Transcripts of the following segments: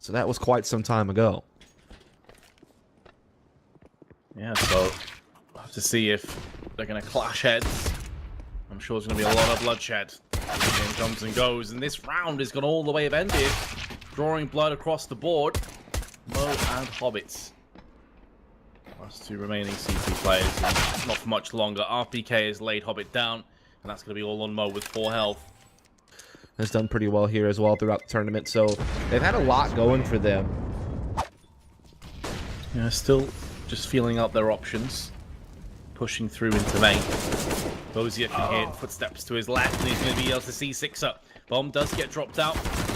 So that was quite some time ago. Yeah, so we'll have to see if they're going to clash heads. I'm sure there's going to be a lot of bloodshed. The game comes and goes, and this round has gone all the way of EnVyUs, drawing blood across the board. Mo and Hobbits. Last two remaining C2 players, and not for much longer. RPK has laid Hobbit down, and that's going to be all on Mo with 4 health. Has done pretty well here as well throughout the tournament, so they've had a lot going for them. Yeah, still just feeling out their options. Pushing through into main. Dozier can hear footsteps to his left, and he's going to be able to see Sixer. Bomb does get dropped out.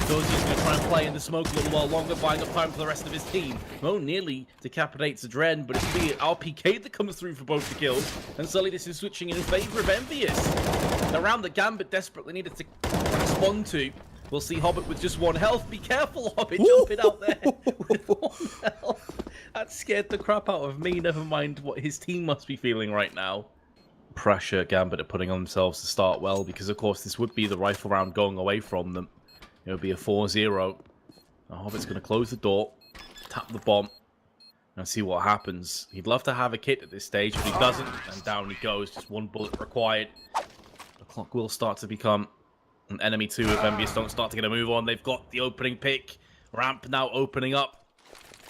Dozier's going to try and play in the smoke a little while longer, buying up time for the rest of his team. Mo nearly decapitates Adren, but it's the RPK that comes through for both the kills. And suddenly this is switching in favor of EnVyUs. The round that Gambit desperately needed to respond to. We'll see Hobbit with just 1 health. Be careful, Hobbit, jumping out there with 1 health. That scared the crap out of me, never mind what his team must be feeling right now. Pressure Gambit are putting on themselves to start well, because of course this would be the rifle round going away from them. It would be a 4-0. Now Hobbit's going to close the door, tap the bomb, and see what happens. He'd love to have a kit at this stage, but he doesn't, and down he goes. Just 1 bullet required. The clock will start to become an enemy too if EnVyUs don't start to get a move on. They've got the opening pick. Ramp now opening up.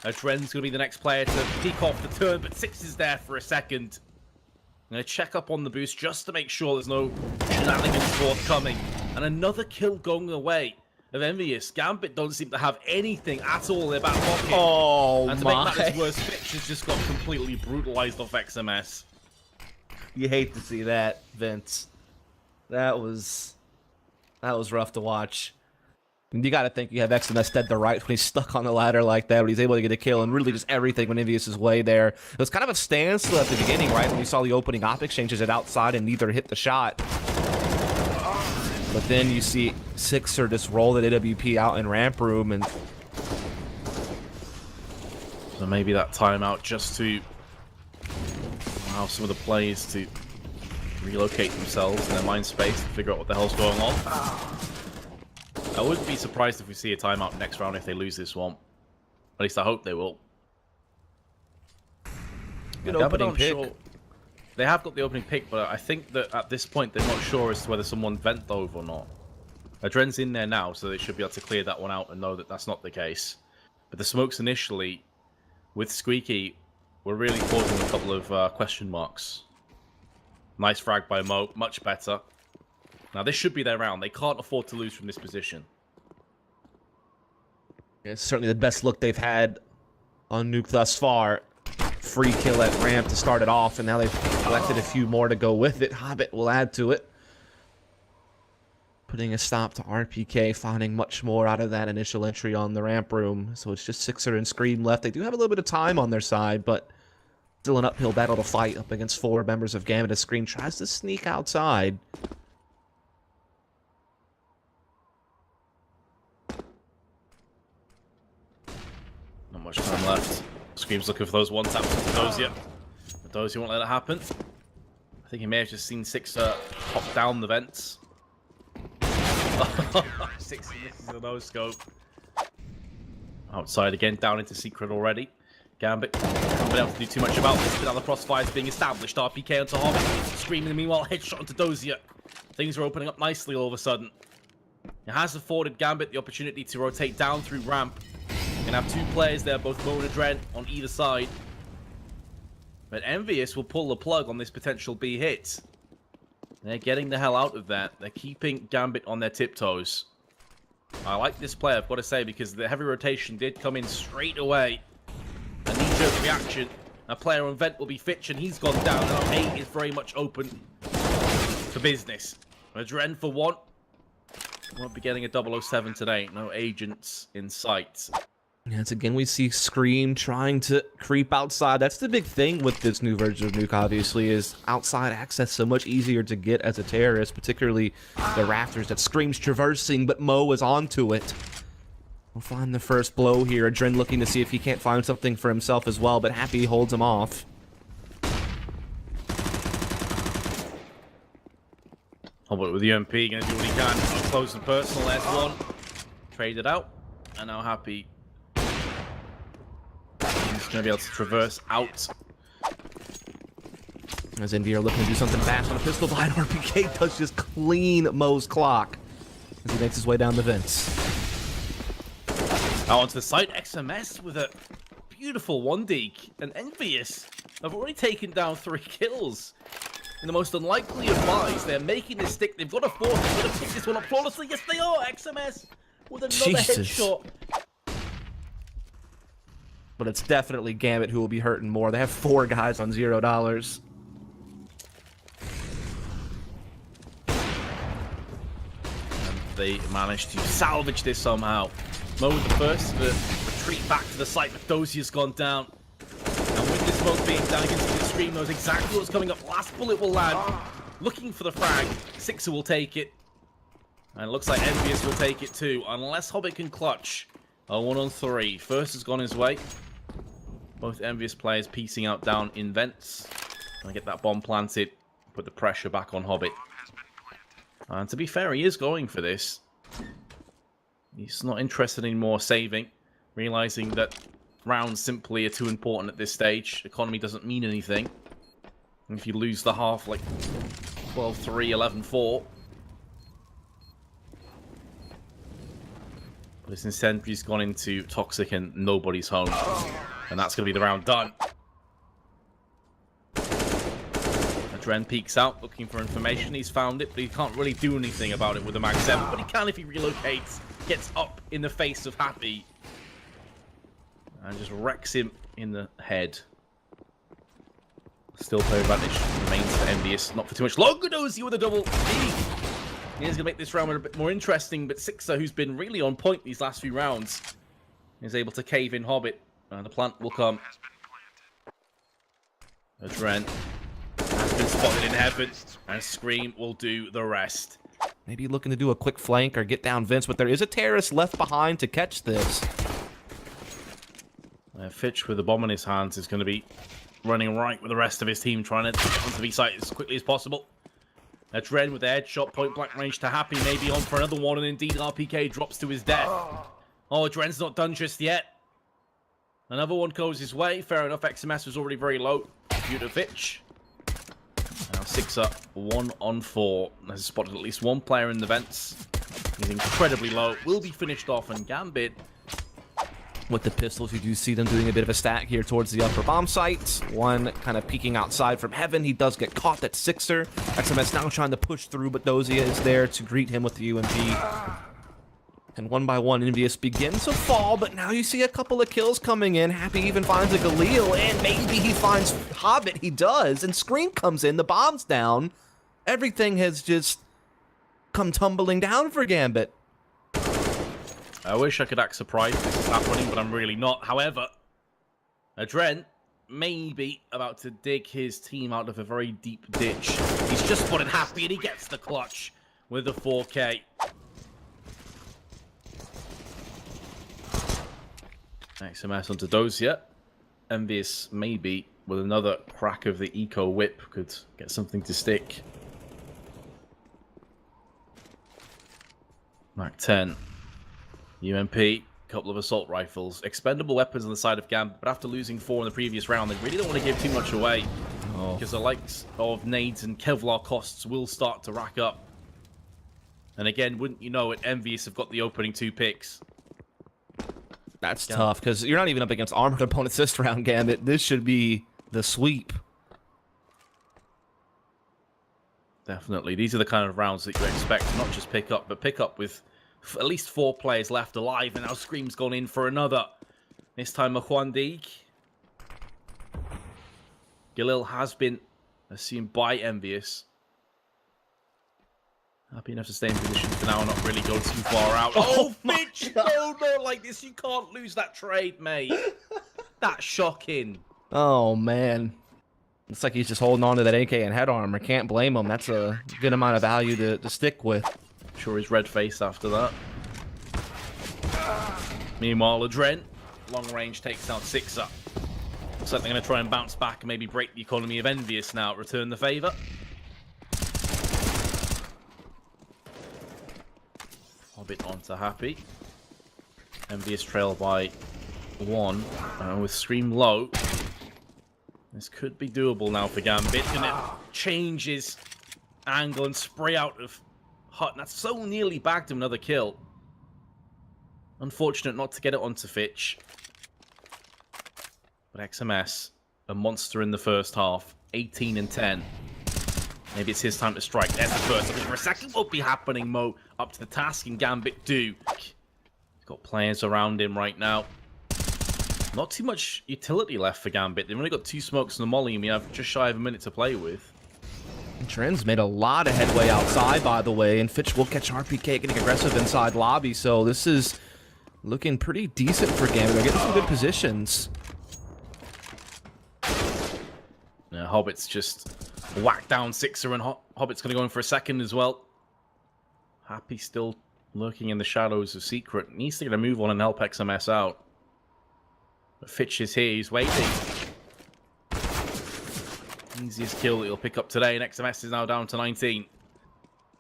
Adren's going to be the next player to peek off the turn, but Six is there for a second. I'm going to check up on the boost just to make sure there's no shenanigans forthcoming. And another kill going away of EnVyUs. Gambit don't seem to have anything at all in their back pocket. Oh, and to make matters worse, Fitch has just got completely brutalized off XMS. You hate to see that, Vince. That was rough to watch. And you got to think you have XMS dead to right when he's stuck on the ladder like that, but he's able to get a kill, and really just everything when EnVyUs is way there. It was kind of a standstill at the beginning, right? When you saw the opening op exchanges it outside and neither hit the shot. But then you see Sixer just roll the AWP out in ramp room, and so maybe that timeout just to allow some of the players to relocate themselves in their mind space and figure out what the hell's going on. I wouldn't be surprised if we see a timeout next round if they lose this one. At least I hope they will. Good opening pick. Sure. They have got the opening pick, but I think that at this point they're not sure as to whether someone vent dove or not. Adren's in there now, so they should be able to clear that one out and know that that's not the case. But the smokes initially, with Squeaky, were really causing a couple of question marks. Nice frag by Mo, much better. Now this should be their round. They can't afford to lose from this position. It's certainly the best look they've had on Nuke thus far. Free kill at ramp to start it off, and now they've collected a few more to go with it. Hobbit will add to it. Putting a stop to RPK, finding much more out of that initial entry on the ramp room. So it's just Sixer and Scream left. They do have a little bit of time on their side, but still an uphill battle to fight up against 4 members of Gambit as Scream tries to sneak outside. Not much time left. Scream's looking for those 1 taps to Dozier. But Dozier won't let it happen. I think he may have just seen Sixer pop down the vents. Sixer misses the no-scope. Outside again, down into secret already. Gambit haven't been able to do too much about this, but now the crossfire is being established. RPK onto Hobbit. Screaming meanwhile, headshot onto Dozier. Things are opening up nicely all of a sudden. It has afforded Gambit the opportunity to rotate down through ramp. Going to have 2 players there, both Mo and Adren, on either side. But EnVyUs will pull the plug on this potential B hit. They're getting the hell out of that. They're keeping Gambit on their tiptoes. I like this play, I've got to say, because the heavy rotation did come in straight away. A knee-jerk reaction. A player on vent will be Fitch, and he's gone down. Now A is very much open for business. Adren for 1. Won't be getting a 007 today. No agents in sight. Yes, again, we see Scream trying to creep outside. That's the big thing with this new version of Nuke, obviously, is outside access so much easier to get as a terrorist, particularly the rafters that Scream's traversing, but Mo is onto it. We'll find the first blow here. Adren looking to see if he can't find something for himself as well, but Happy holds him off. Hobbit with the UMP, going to do what he can. Close and personal, there's 1. Traded out. And now Happy He's going to be able to traverse out. As EnVy are looking to do something fast on a pistol blind, RPK does just clean Mo's clock as he makes his way down the vents. Now onto the side, XMS with a beautiful 1-deke, and EnVyUs have already taken down 3 kills. In the most unlikely of buys, they're making this stick. They've got a 4th. They're going to pick this one up flawlessly. Yes, they are. XMS with another headshot. But it's definitely Gambit who will be hurting more. They have 4 guys on $0. They managed to salvage this somehow. Mo with the first to retreat back to the site, but Dozier's gone down. And with this smoke being down against the screen, knows exactly what's coming up. Last bullet will land. Looking for the frag. Sixer will take it. And it looks like EnVyUs will take it too, unless Hobbit can clutch. A 1-on-3. First has gone his way. Both EnVyUs players piecing out down in vents. Gonna get that bomb planted. Put the pressure back on Hobbit. And to be fair, he is going for this. He's not interested in more saving, realizing that rounds simply are too important at this stage. Economy doesn't mean anything. And if you lose the half, like 12-3, 11-4. But his incendiary's gone into Toxic and nobody's home. And that's going to be the round done. Dren peeks out, looking for information. He's found it, but he can't really do anything about it with the Mag 7. But he can if he relocates, gets up in the face of Happy, and just wrecks him in the head. Still player advantage remains for EnVyUs. Not for too much longer. Dozy with a double D. He is going to make this round a bit more interesting, but Sixer, who's been really on point these last few rounds, is able to cave in Hobbit, and the plant will come. Dren has been spotted in heaven, and Scream will do the rest. Maybe looking to do a quick flank or get down Vince, but there is a terrorist left behind to catch this. Fitch with the bomb in his hands is going to be running right with the rest of his team, trying to get onto the site as quickly as possible. Dren with the headshot, point blank range to Happy, maybe on for another one, and indeed RPK drops to his death. Oh, Dren's not done just yet. Another one goes his way. Fair enough, XMS was already very low due to Fitch. Now Sixer, 1-on-4. Has spotted at least one player in the vents. He's incredibly low. Will be finished off, and Gambit. With the pistols, you do see them doing a bit of a stack here towards the upper bomb site. One kind of peeking outside from heaven. He does get caught. That's Sixer. XMS now trying to push through, but Dozy is there to greet him with the UMP. And one by one, EnVyUs begins to fall, but now you see a couple of kills coming in. Happy even finds a Galil, and maybe he finds Hobbit. He does, and Scream comes in. The bomb's down. Everything has just come tumbling down for Gambit. I wish I could act surprised this is happening, but I'm really not. However, Dren may be about to dig his team out of a very deep ditch. He's just spotted Happy, and he gets the clutch with the 4K. XMS onto Dozier. EnVyUs maybe with another crack of the eco whip could get something to stick. Mac 10. UMP, couple of assault rifles. Expendable weapons on the side of Gambit, but after losing 4 in the previous round, they really don't want to give too much away. Because the likes of nades and Kevlar costs will start to rack up. And again, wouldn't you know it, EnVyUs have got the opening 2 picks. That's tough, because you're not even up against armored opponents this round, Gambit. This should be the sweep. Definitely. These are the kind of rounds that you expect, not just pick up, but pick up with at least 4 players left alive, and now Scream's gone in for another. This time a Juandig. Galil has been assumed by EnVyUs. Happy enough to stay in position for now and not really go too far out. Oh, Fitch! No, not like this. You can't lose that trade, mate. That's shocking. Oh, man. Looks like he's just holding on to that AK and head armor. Can't blame him. That's a good amount of value to stick with. Sure he's red-faced after that. Meanwhile, Dren, long range, takes out Sixer. Looks like they're going to try and bounce back and maybe break the economy of EnVyUs now. Return the favour. Hobbit onto Happy. EnVyUs trailed by one with Scream low. This could be doable now for Gambit. Gonna change his angle and spray out of Hut. That's so nearly bagged him another kill. Unfortunate not to get it onto Fitch. But XMS, a monster in the first half. 18 and 10. Maybe it's his time to strike. There's the first. For a second, won't be happening. Mo up to the task, and Gambit do. He's got players around him right now. Not too much utility left for Gambit. They've only got 2 smokes and a molly, and we have just shy of a minute to play with. Trends made a lot of headway outside, by the way, and Fitch will catch RPK getting aggressive inside lobby, so this is looking pretty decent for Gambit. They're getting some good positions. Yeah, Hobbit's just whacked down Sixer, and Hobbit's going to go in for a second as well. Happy still lurking in the shadows of Secret. Needs to get a move on and help XMS out. But Fitch is here. He's waiting. Easiest kill that he'll pick up today, and XMS is now down to 19.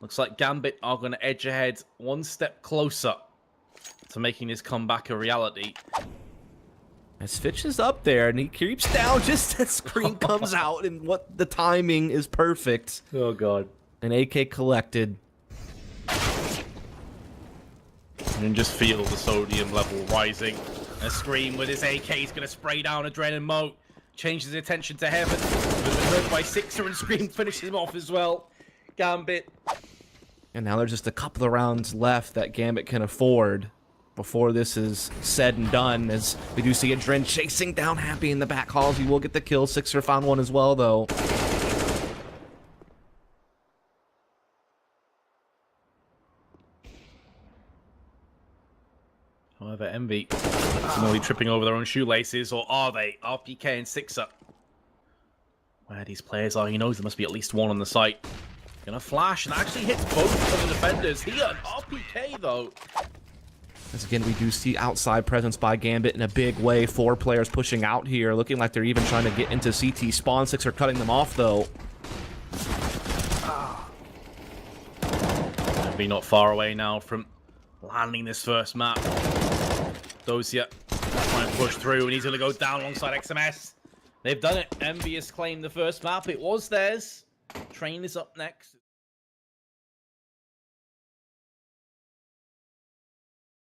Looks like Gambit are going to edge ahead one step closer to making this comeback a reality. As Fitch is up there, and he creeps down just as Scream comes out, and what the timing is perfect. Oh, God. An AK collected. You can just feel the sodium level rising. A Scream with his AK is going to spray down Adrenaline Mo. Changes his attention to heaven. But hurt by Sixer, and Scream finishes him off as well. Gambit. And now there's just a couple of rounds left that Gambit can afford before this is said and done, as we do see Adren chasing down Happy in the back halls. He will get the kill. Sixer found one as well, though. However, Envy seemingly tripping over their own shoelaces, or are they? RPK and Sixer. Where these players are, he knows there must be at least one on the site. Gonna flash and actually hits both of the defenders here. RPK, though. As again, we do see outside presence by Gambit in a big way. 4 players pushing out here, looking like they're even trying to get into CT spawn. Sixer cutting them off, though. Envy not far away now from landing this first map. Dosia trying to push through, and he's going to go down alongside XMS. They've done it. EnVyUs claimed the first map. It was theirs. Train is up next.